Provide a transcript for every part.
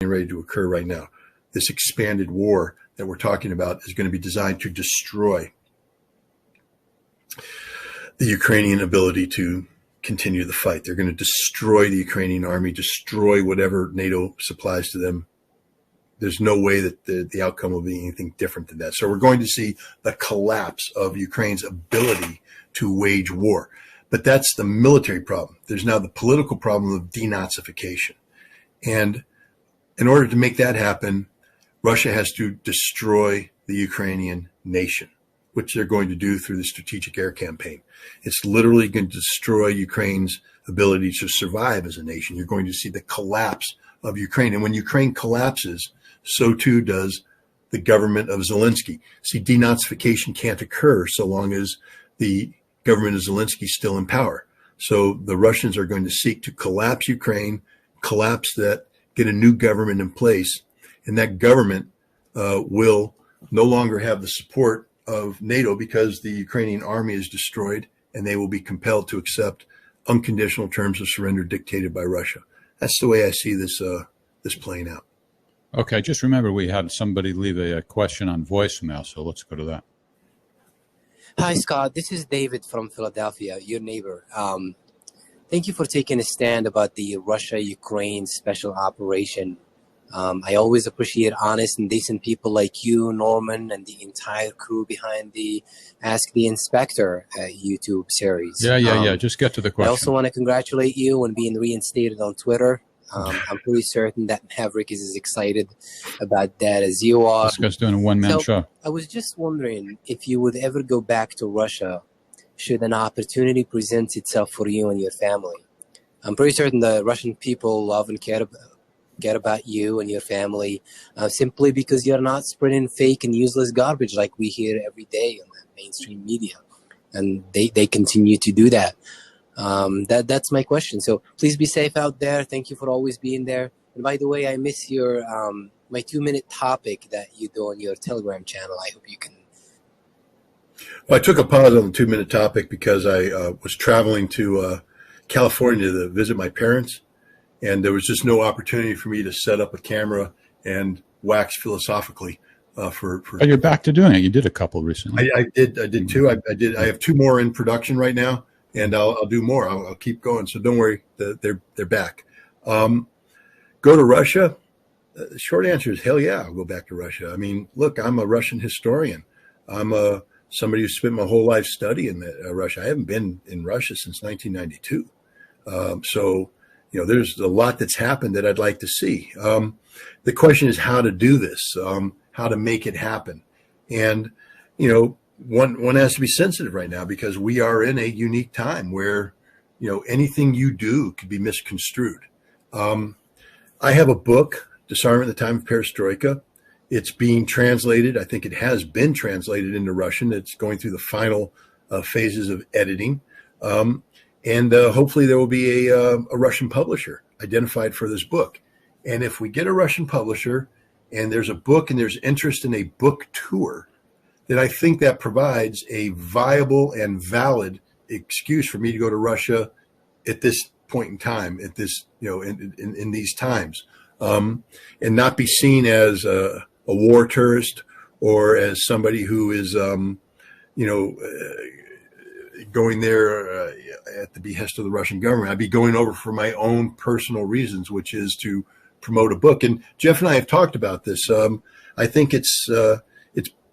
ready to occur right now. This expanded war that we're talking about is going to be designed to destroy the Ukrainian ability to continue the fight. They're going to destroy the Ukrainian army, destroy whatever NATO supplies to them. There's no way that the outcome will be anything different than that. So we're going to see the collapse of Ukraine's ability to wage war. But that's the military problem. There's now the political problem of denazification. And in order to make that happen, Russia has to destroy the Ukrainian nation, which they're going to do through the strategic air campaign. It's literally going to destroy Ukraine's ability to survive as a nation. You're going to see the collapse of Ukraine. And when Ukraine collapses, so too does the government of Zelensky. See, denazification can't occur so long as the government of Zelensky is still in power. So the Russians are going to seek to collapse Ukraine, collapse that, get a new government in place, and that government will no longer have the support of NATO because the Ukrainian army is destroyed, and they will be compelled to accept unconditional terms of surrender dictated by Russia. That's the way I see this playing out. Okay, just remember we had somebody leave a question on voicemail, so let's go to that. Hi, Scott. This is David from Philadelphia, your neighbor. Thank you for taking a stand about the Russia-Ukraine special operation. I always appreciate honest and decent people like you, Norman, and the entire crew behind the Ask the Inspector YouTube series. Yeah. Just get to the question. I also want to congratulate you on being reinstated on Twitter. I'm pretty certain that Maverick is as excited about that as you are. This guy's doing a one-man show. I was just wondering if you would ever go back to Russia should an opportunity present itself for you and your family. I'm pretty certain the Russian people love and care about you and your family simply because you're not spreading fake and useless garbage like we hear every day on the mainstream media. And they continue to do that. That's my question. So please be safe out there. Thank you for always being there. And by the way, I miss your my 2-minute topic that you do on your Telegram channel. I hope you can. Well, I took a pause on the 2-minute topic because I was traveling to California to visit my parents, and there was just no opportunity for me to set up a camera and wax philosophically. Oh, you're back to doing it. You did a couple recently. I did two. I have 2 more in production right now. And I'll do more. I'll keep going. So don't worry, they're back. Go to Russia? The short answer is hell yeah, I'll go back to Russia. I mean, look, I'm a Russian historian. I'm somebody who spent my whole life studying Russia. I haven't been in Russia since 1992. So, there's a lot that's happened that I'd like to see. The question is how to do this, how to make it happen. And, one has to be sensitive right now because we are in a unique time where, anything you do could be misconstrued. I have a book, Disarmament in the Time of Perestroika. It's being translated. I think it has been translated into Russian. It's going through the final phases of editing. And hopefully there will be a Russian publisher identified for this book. And if we get a Russian publisher and there's a book and there's interest in a book tour, then I think that provides a viable and valid excuse for me to go to Russia at this point in time, at this, in these times, and not be seen as a war tourist or as somebody who is, going there at the behest of the Russian government. I'd be going over for my own personal reasons, which is to promote a book. And Jeff and I have talked about this. I think it's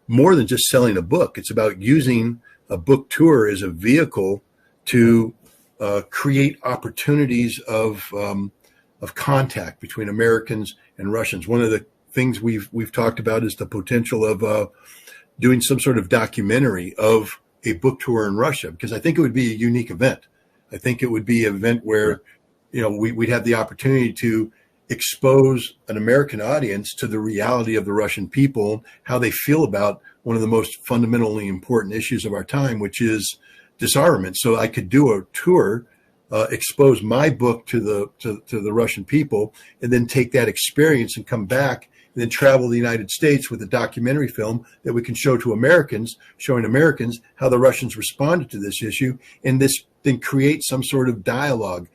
more than just selling a book. It's about using a book tour as a vehicle to create opportunities of contact between Americans and Russians. One of the things we've talked about is the potential of doing some sort of documentary of a book tour in Russia, because I think it would be a unique event. I think it would be an event where, we'd have the opportunity to expose an American audience to the reality of the Russian people, how they feel about one of the most fundamentally important issues of our time, which is disarmament. So I could do a tour, expose my book to the Russian people, and then take that experience and come back and then travel the United States with a documentary film that we can show to Americans, showing Americans how the Russians responded to this issue, and this then create some sort of dialogue.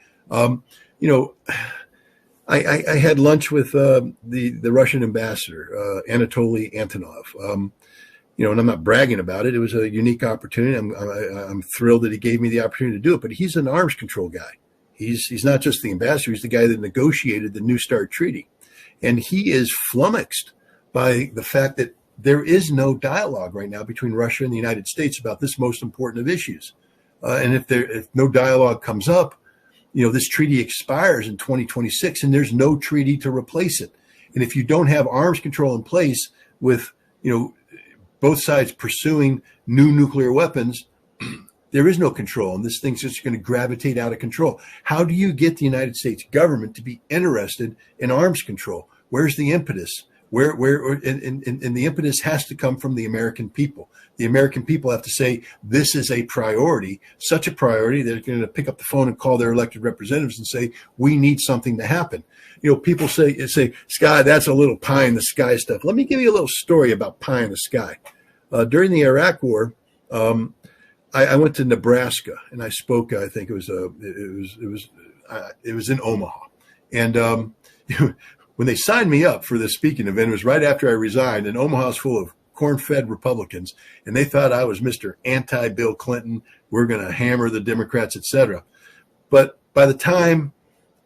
I had lunch with the Russian ambassador, Anatoly Antonov. And I'm not bragging about it. It was a unique opportunity. I'm thrilled that he gave me the opportunity to do it. But he's an arms control guy. He's not just the ambassador. He's the guy that negotiated the New START treaty, and he is flummoxed by the fact that there is no dialogue right now between Russia and the United States about this most important of issues. And if no dialogue comes up, this treaty expires in 2026, and there's no treaty to replace it. And if you don't have arms control in place with both sides pursuing new nuclear weapons, there is no control, and this thing's just going to gravitate out of control. How do you get the United States government to be interested in arms control? Where's the impetus? And the impetus has to come from the American people. The American people have to say, this is a priority, such a priority that they're going to pick up the phone and call their elected representatives and say, we need something to happen. People say, Scott, that's a little pie in the sky stuff. Let me give you a little story about pie in the sky. During the Iraq War, I went to Nebraska and I spoke. I think it was in Omaha, and when they signed me up for this speaking event, it was right after I resigned, and Omaha's full of corn-fed Republicans, and they thought I was Mr. Anti-Bill Clinton. We're going to hammer the Democrats, etc. But by the time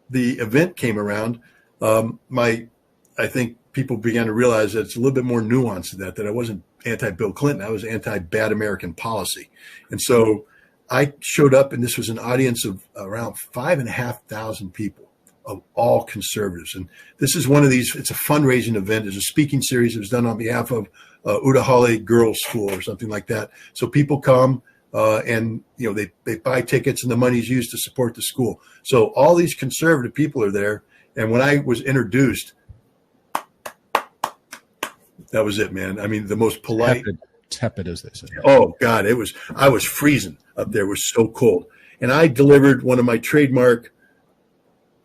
the event came around, I think people began to realize that it's a little bit more nuanced than that I wasn't anti-Bill Clinton. I was anti-bad American policy. And so I showed up, and this was an audience of around 5,500 people of all conservatives. And this is one of these, it's a fundraising event. It's a speaking series. It was done on behalf of Udahali Girls School or something like that. So people come and, they buy tickets, and the money is used to support the school. So all these conservative people are there. And when I was introduced, that was it, man. I mean, the most polite. Tepid, as they say. Oh, God, I was freezing up there. It was so cold. And I delivered one of my trademark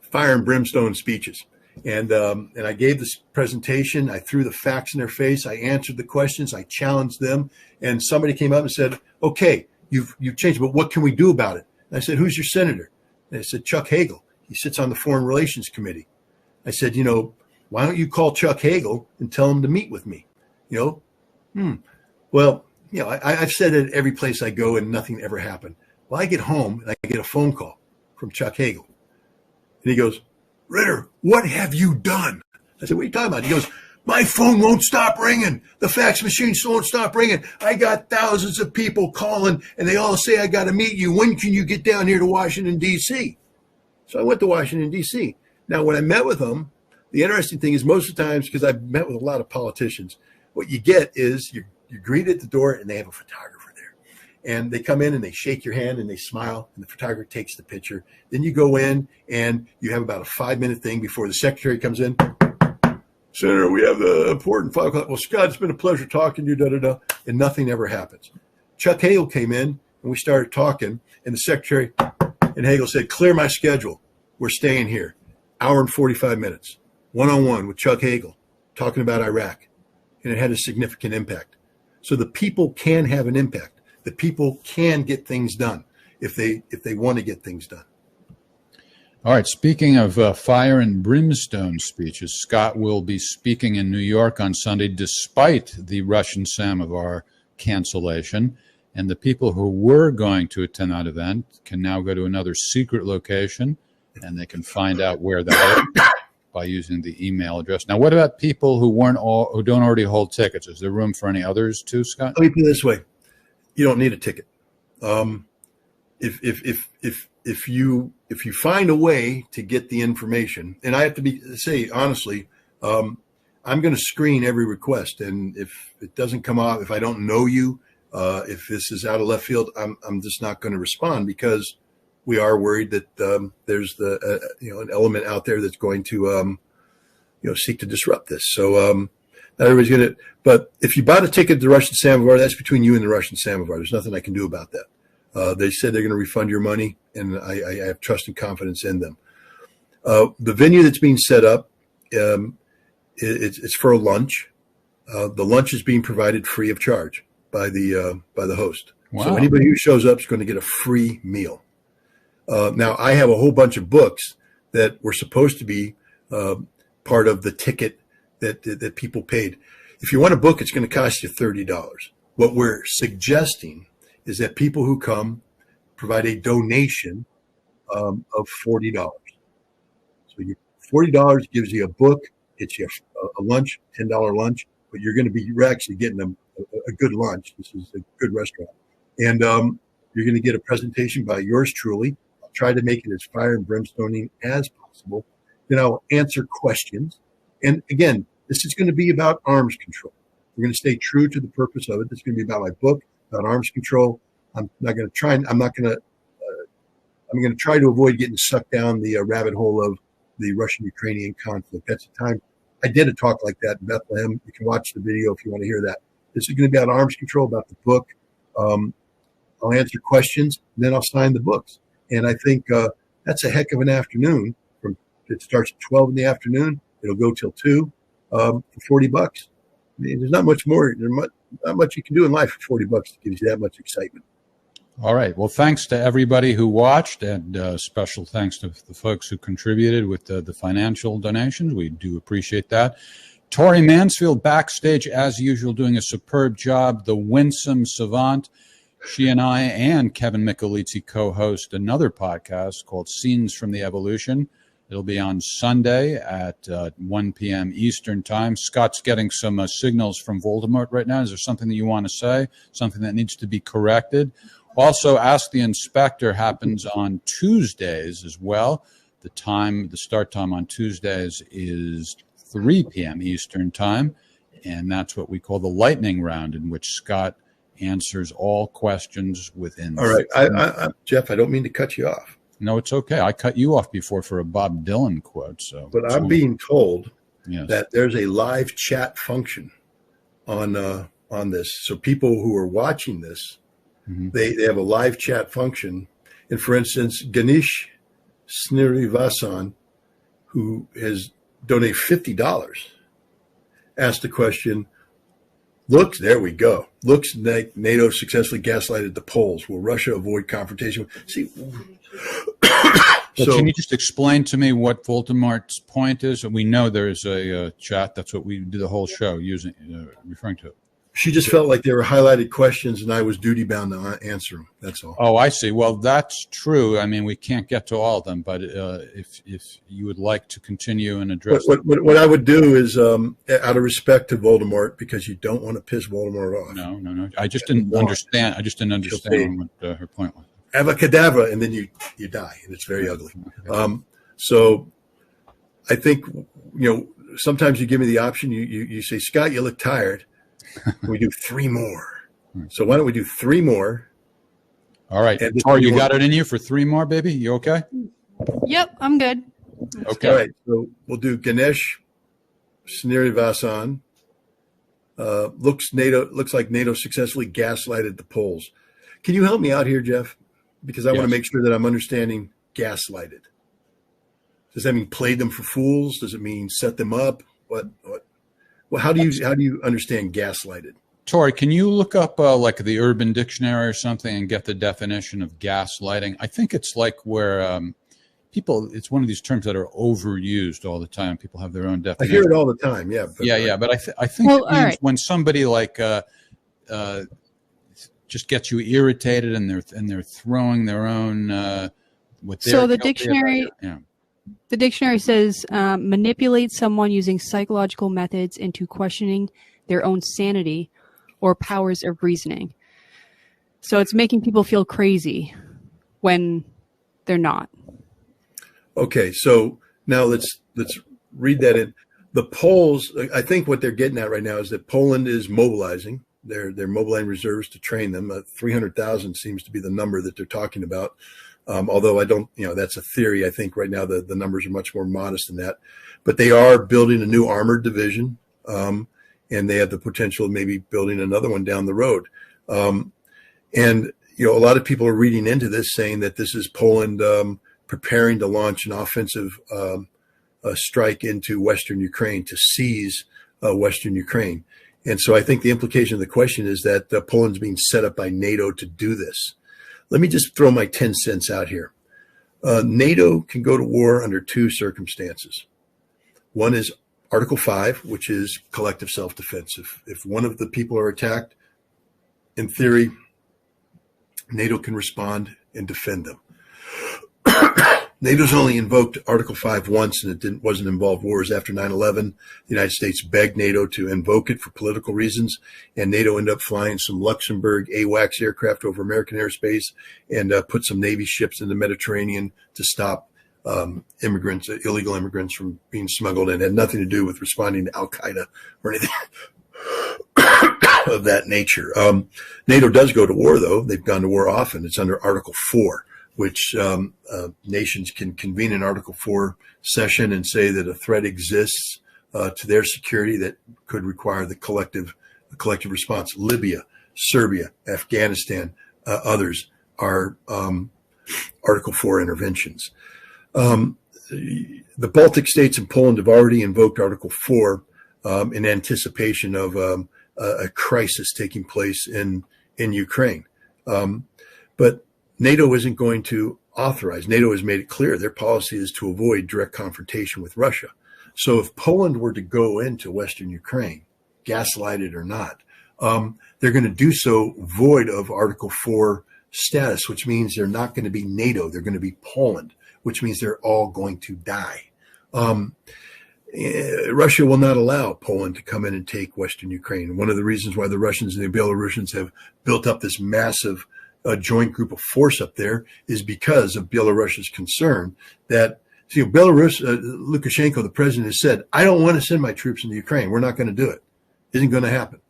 fire and brimstone speeches. And I gave this presentation. I threw the facts in their face. I answered the questions. I challenged them. And somebody came up and said, okay, you've changed, but what can we do about it? And I said, who's your senator? And I said, Chuck Hagel. He sits on the Foreign Relations Committee. I said, why don't you call Chuck Hagel and tell him to meet with me? Well, I've said it every place I go and nothing ever happened. Well, I get home and I get a phone call from Chuck Hagel. And he goes, Ritter, what have you done? I said, what are you talking about? He goes, my phone won't stop ringing. The fax machine won't stop ringing. I got thousands of people calling, and they all say I got to meet you. When can you get down here to Washington, D.C.? So I went to Washington, D.C. Now, when I met with them, the interesting thing is most of the times, because I've met with a lot of politicians, what you get is you're greeted at the door, and they have a photographer there. And they come in and they shake your hand and they smile, and the photographer takes the picture. Then you go in and you have about a 5-minute thing before the secretary comes in. Senator, we have the important 5 o'clock. Well, Scott, it's been a pleasure talking to you, da-da-da. And nothing ever happens. Chuck Hagel came in and we started talking, and the secretary and Hagel said, clear my schedule. We're staying here. Hour and 45 minutes. One-on-one with Chuck Hagel talking about Iraq. And it had a significant impact. So the people can have an impact. The people can get things done if they want to get things done. All right. Speaking of fire and brimstone speeches, Scott will be speaking in New York on Sunday, despite the Russian Samovar cancellation. And the people who were going to attend that event can now go to another secret location, and they can find out where that is by using the email address. Now, what about people who don't already hold tickets? Is there room for any others too, Scott? Let me put it this way: you don't need a ticket. If you find a way to get the information, and I have to say honestly, I'm going to screen every request, and if it doesn't come off, if I don't know you, if this is out of left field, I'm just not going to respond, because we are worried that there's an element out there that's going to seek to disrupt this. So not everybody's going to. But if you bought a ticket to the Russian Samovar, that's between you and the Russian Samovar. There's nothing I can do about that. They said they're going to refund your money, and I have trust and confidence in them. The venue that's being set up, it's for a lunch. The lunch is being provided free of charge by the host. Wow. So anybody who shows up is going to get a free meal. Now, I have a whole bunch of books that were supposed to be part of the ticket that people paid. If you want a book, it's going to cost you $30. What we're suggesting is that people who come provide a donation of $40. So $40 gives you a book, gets you a lunch, $10 lunch, but you're actually getting a good lunch. This is a good restaurant. And you're going to get a presentation by yours truly. I'll try to make it as fire and brimstoning as possible. Then I'll answer questions. And again, this is going to be about arms control. We're going to stay true to the purpose of it. This is going to be about my book, about arms control. I'm going to try to avoid getting sucked down the rabbit hole of the Russian-Ukrainian conflict. That's the time I did a talk like that in Bethlehem. You can watch the video if you want to hear that. This is going to be about arms control, about the book. I'll answer questions, and then I'll sign the books. And I think that's a heck of an afternoon. It starts at 12 in the afternoon. It'll go till 2 for $40. I mean, there's not much more. There's not much you can do in life for $40 that gives you that much excitement. All right. Well, thanks to everybody who watched, and special thanks to the folks who contributed with the financial donations. We do appreciate that. Tori Mansfield backstage, as usual, doing a superb job. The winsome savant. She and I and Kevin Michelizzi co-host another podcast called Scenes from the Evolution. It'll be on Sunday at 1 p.m. Eastern Time. Scott's getting some signals from Voldemort right now. Is there something that you want to say? Something that needs to be corrected? Also, Ask the Inspector happens on Tuesdays as well. The start time on Tuesdays is 3 p.m. Eastern Time, and that's what we call the lightning round, in which Scott answers all questions within. All right, Jeff, I don't mean to cut you off. No, it's okay. I cut you off before for a Bob Dylan quote. But I'm being told that there's a live chat function on this. So people who are watching this, they have a live chat function. And for instance, Ganesh Srinivasan, who has donated $50, asked the question, there we go. Looks like NATO successfully gaslighted the Poles. Will Russia avoid confrontation? See, so can you just explain to me what Voldemort's point is? We know there's a chat. That's what we do the whole show referring to. She just felt like they were highlighted questions, and I was duty bound to answer them. That's all. Oh, I see. Well, that's true. I mean, we can't get to all of them, but if you would like to continue and address what I would do is, out of respect to Voldemort, because you don't want to piss Voldemort off. No. I just didn't understand. What her point was. Avacadabra, and then you die, and it's very ugly. Okay. So I think, sometimes you give me the option. You say, Scott, you look tired. We do 3 more. So why don't we do 3 more? All right. Tori, you got it in you for 3 more, baby? You okay? Yep, I'm good. Okay. All right. So we'll do Ganesh Srinivasan. Looks like NATO successfully gaslighted the Poles. Can you help me out here, Jeff? Because I want to make sure that I'm understanding gaslighted. Does that mean played them for fools? Does it mean set them up? What? Well, how do you understand gaslighted? Tori, can you look up like the Urban Dictionary or something and get the definition of gaslighting? I think it's like where it's one of these terms that are overused all the time. People have their own definition. I hear it all the time. Yeah. But I think it means when somebody like just gets you irritated and they're throwing their own the dictionary. The dictionary says manipulate someone using psychological methods into questioning their own sanity or powers of reasoning. So it's making people feel crazy when they're not. Okay, so now let's read that in. The Poles, I think what they're getting at right now is that Poland is mobilizing. They're mobilizing reserves to train them. 300,000 seems to be the number that they're talking about. Although I don't, that's a theory. I think right now the numbers are much more modest than that. But they are building a new armored division, and they have the potential of maybe building another one down the road. And a lot of people are reading into this, saying that this is Poland preparing to launch an offensive strike into Western Ukraine to seize Western Ukraine. And so I think the implication of the question is that Poland's being set up by NATO to do this. Let me just throw my 10 cents out here. NATO can go to war under 2 circumstances. One is Article 5, which is collective self-defense. If one of the people are attacked, in theory, NATO can respond and defend them. NATO's only invoked Article 5 once, and it wasn't involved wars after 9/11. The United States begged NATO to invoke it for political reasons, and NATO ended up flying some Luxembourg AWACS aircraft over American airspace and put some Navy ships in the Mediterranean to stop immigrants, illegal immigrants, from being smuggled in. It had nothing to do with responding to Al-Qaeda or anything of that nature. NATO does go to war, though. They've gone to war often. It's under Article 4. Which nations can convene an Article 4 session and say that a threat exists to their security that could require the collective response. Libya, Serbia, Afghanistan, others are Article 4 interventions. The Baltic states and Poland have already invoked Article 4 in anticipation of a crisis taking place in Ukraine. But NATO isn't going to authorize. NATO has made it clear their policy is to avoid direct confrontation with Russia. So if Poland were to go into Western Ukraine, gaslighted or not, they're going to do so void of Article 4 status, which means they're not going to be NATO. They're going to be Poland, which means they're all going to die. Russia will not allow Poland to come in and take Western Ukraine. One of the reasons why the Russians and the Belarusians have built up this massive joint group of force up there is because of Belarus's concern that, Belarus, Lukashenko, the president, has said, I don't want to send my troops into Ukraine. We're not going to do it. Isn't going to happen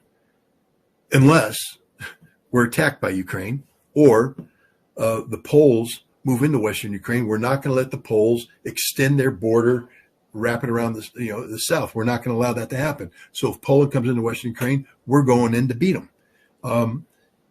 unless we're attacked by Ukraine or the Poles move into Western Ukraine. We're not going to let the Poles extend their border, wrap it around the south. We're not going to allow that to happen. So if Poland comes into Western Ukraine, we're going in to beat them.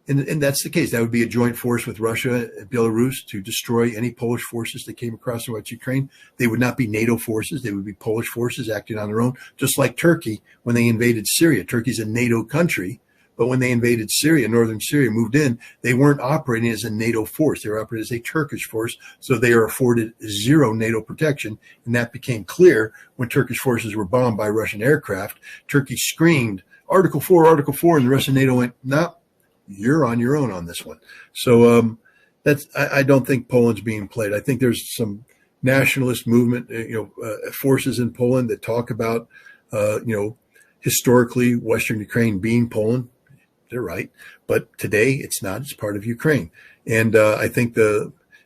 And that's the case. That would be a joint force with Russia and Belarus to destroy any Polish forces that came across West Ukraine. They would not be NATO forces. They would be Polish forces acting on their own, just like Turkey when they invaded Syria. Turkey's a NATO country, but when they invaded Syria, northern Syria, moved in, they weren't operating as a NATO force. They were operating as a Turkish force, so they are afforded zero NATO protection. And that became clear when Turkish forces were bombed by Russian aircraft. Turkey screamed, Article 4, Article 4, and the rest of NATO went, no. You're on your own on this one. So I don't think Poland's being played. I think there's some nationalist movement, forces in Poland that talk about, historically Western Ukraine being Poland. They're right, but today it's not. It's part of Ukraine, and I think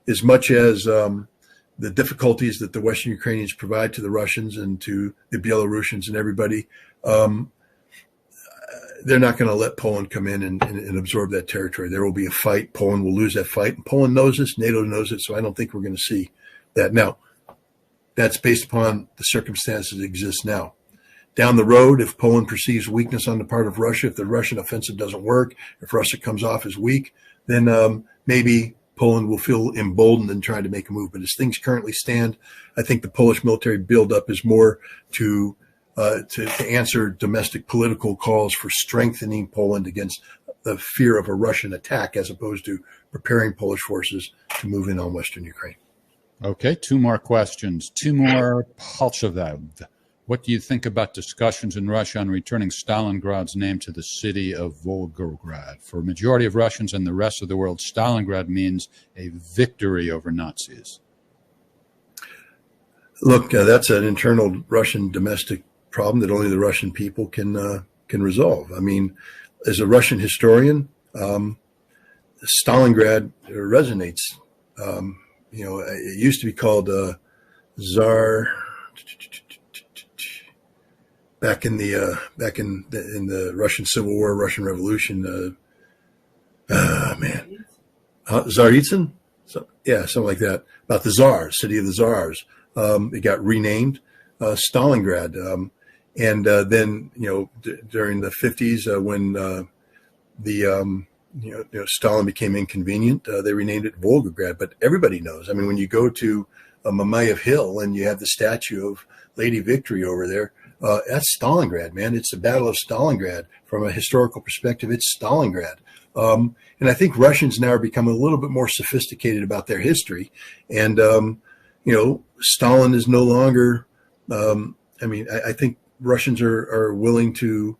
as much as the difficulties that the Western Ukrainians provide to the Russians and to the Belarusians and everybody. They're not going to let Poland come in and absorb that territory. There will be a fight. Poland will lose that fight. And Poland knows this. NATO knows it. So I don't think we're going to see that. Now, that's based upon the circumstances that exist now. Down the road, if Poland perceives weakness on the part of Russia, if the Russian offensive doesn't work, if Russia comes off as weak, then maybe Poland will feel emboldened and try to make a move. But as things currently stand, I think the Polish military buildup is more to answer domestic political calls for strengthening Poland against the fear of a Russian attack, as opposed to preparing Polish forces to move in on Western Ukraine. Okay, two more questions. Timur Palchavev. What do you think about discussions in Russia on returning Stalingrad's name to the city of Volgograd? For a majority of Russians and the rest of the world, Stalingrad means a victory over Nazis. Look, that's an internal Russian domestic problem that only the Russian people can resolve. I mean, as a Russian historian, Stalingrad resonates. It used to be called Tsar. Back in the Russian Civil War, Russian Revolution. Tsaritsyn? Something like that. About the Tsars, city of the Tsars. It got renamed Stalingrad. And then, during the 50s, when Stalin became inconvenient, they renamed it Volgograd. But everybody knows. I mean, when you go to Mamayev Hill and you have the statue of Lady Victory over there, that's Stalingrad, man. It's the Battle of Stalingrad. From a historical perspective, it's Stalingrad. And I think Russians now are becoming a little bit more sophisticated about their history. And, Stalin is no longer I mean, I think Russians are willing to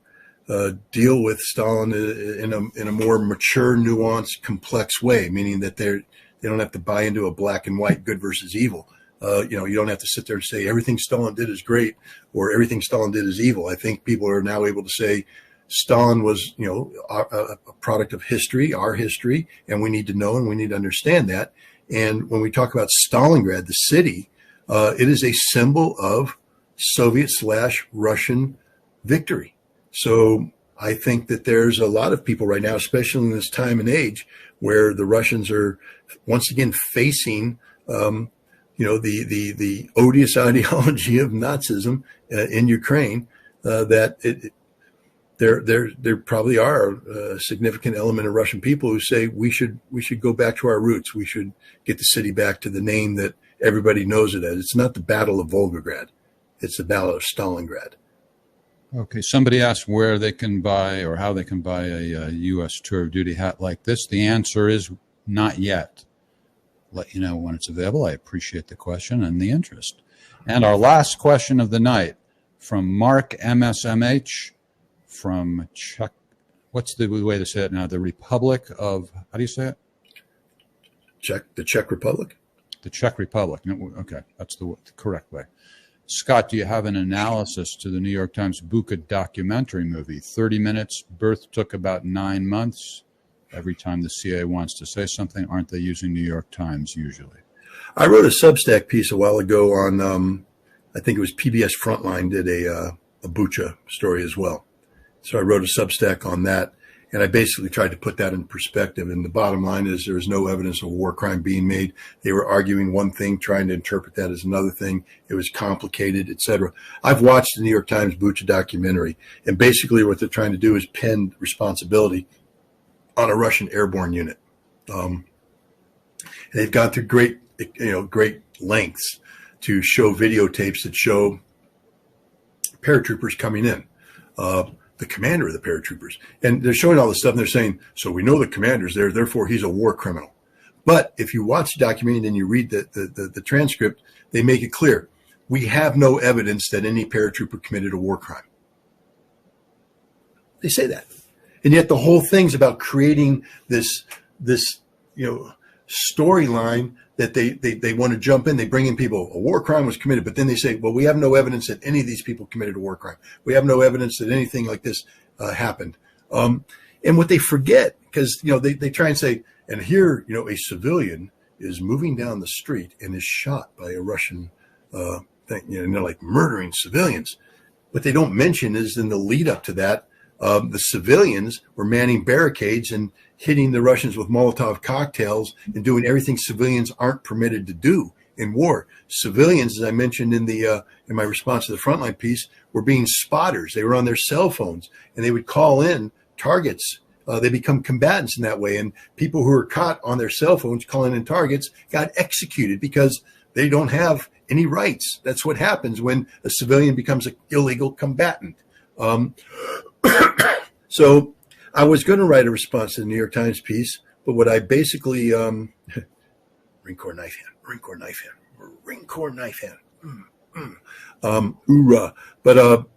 deal with Stalin in a more mature, nuanced, complex way, meaning that they don't have to buy into a black and white good versus evil. You don't have to sit there and say everything Stalin did is great or everything Stalin did is evil. I think people are now able to say Stalin was, a product of history, our history, and we need to know and we need to understand that. And when we talk about Stalingrad, the city, it is a symbol of Soviet/Russian victory. So I think that there's a lot of people right now, especially in this time and age, where the Russians are once again facing, the odious ideology of Nazism in Ukraine. There probably are a significant element of Russian people who say we should go back to our roots. We should get the city back to the name that everybody knows it as. It's not the Battle of Volgograd. It's the Battle of Stalingrad. Okay, somebody asked where they can buy or how they can buy a U.S. tour of duty hat like this. The answer is not yet. Let you know when it's available. I appreciate the question and the interest. And our last question of the night from Mark MSMH from Czech. What's the way to say it now? The Republic of, how do you say it? The Czech Republic? The Czech Republic. No, okay, that's the correct way. Scott, do you have an analysis to the New York Times Bucha documentary movie? 30 minutes, birth took about 9 months. Every time the CIA wants to say something, aren't they using New York Times usually? I wrote a Substack piece a while ago on, I think it was PBS Frontline did a Bucha story as well. So I wrote a Substack on that, and I basically tried to put that in perspective. And the bottom line is there is no evidence of a war crime being made. They were arguing one thing, trying to interpret that as another thing. It was complicated, etc. I've watched the New York Times Bucha documentary, and basically what they're trying to do is pin responsibility on a Russian airborne unit. They've gone through great lengths to show videotapes that show paratroopers coming in. The commander of the paratroopers. And they're showing all this stuff and they're saying, so we know the commander's there, therefore he's a war criminal. But if you watch the documentary and then you read the transcript, they make it clear. We have no evidence that any paratrooper committed a war crime. They say that. And yet the whole thing's about creating this storyline that they want to jump in. They bring in people, a war crime was committed, but then they say, well, we have no evidence that any of these people committed a war crime. We have no evidence that anything like this happened. And what they forget, because, they try and say, and here, a civilian is moving down the street and is shot by a Russian thing, and they're like murdering civilians. What they don't mention is in the lead up to that, the civilians were manning barricades and hitting the Russians with Molotov cocktails and doing everything civilians aren't permitted to do in war. Civilians, as I mentioned in my response to the Frontline piece, were being spotters. They were on their cell phones and they would call in targets. They become combatants in that way. And people who were caught on their cell phones calling in targets got executed because they don't have any rights. That's what happens when a civilian becomes an illegal combatant. So I was going to write a response to the New York Times piece, but what I basically, Marine Corps knife hand. Hoorah. But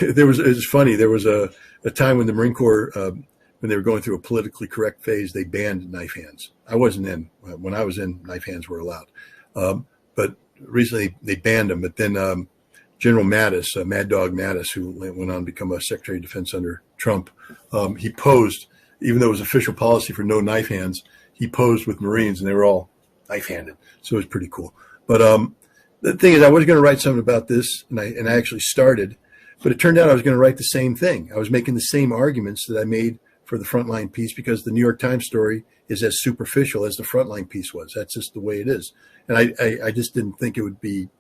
it was funny. There was a time when the Marine Corps, when they were going through a politically correct phase, they banned knife hands. I wasn't in. When I was in, knife hands were allowed. But recently they banned them. But then General Mattis, Mad Dog Mattis, who went on to become a Secretary of Defense under Trump, he posed, even though it was official policy for no knife hands, he posed with Marines and they were all knife-handed. So it was pretty cool. But the thing is, I was going to write something about this, and I actually started, but it turned out I was going to write the same thing. I was making the same arguments that I made for the Frontline piece because the New York Times story is as superficial as the Frontline piece was. That's just the way it is. And I just didn't think it would be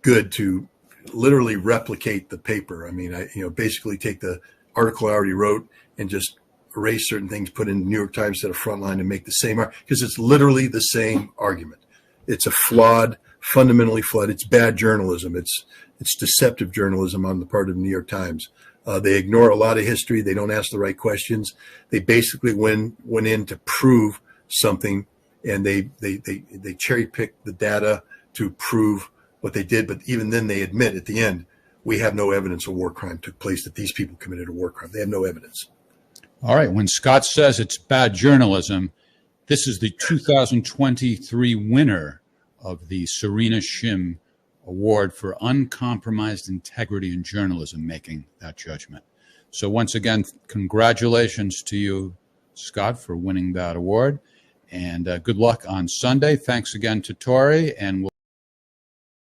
good to literally replicate the paper. I mean, basically take the article I already wrote and just erase certain things, put in the New York Times instead of Frontline and make the same, because it's literally the same argument. It's a fundamentally flawed. It's bad journalism. It's deceptive journalism on the part of the New York Times. They ignore a lot of history. They don't ask the right questions. They basically went in to prove something, and they cherry pick the data to prove what they did. But even then, they admit at the end, we have no evidence a war crime took place, that these people committed a war crime. They have no evidence. All right. When Scott says it's bad journalism, this is the 2023 winner of the Serena Shim Award for Uncompromised Integrity in Journalism, making that judgment. So once again, congratulations to you, Scott, for winning that award. And good luck on Sunday. Thanks again to Tori, and we'll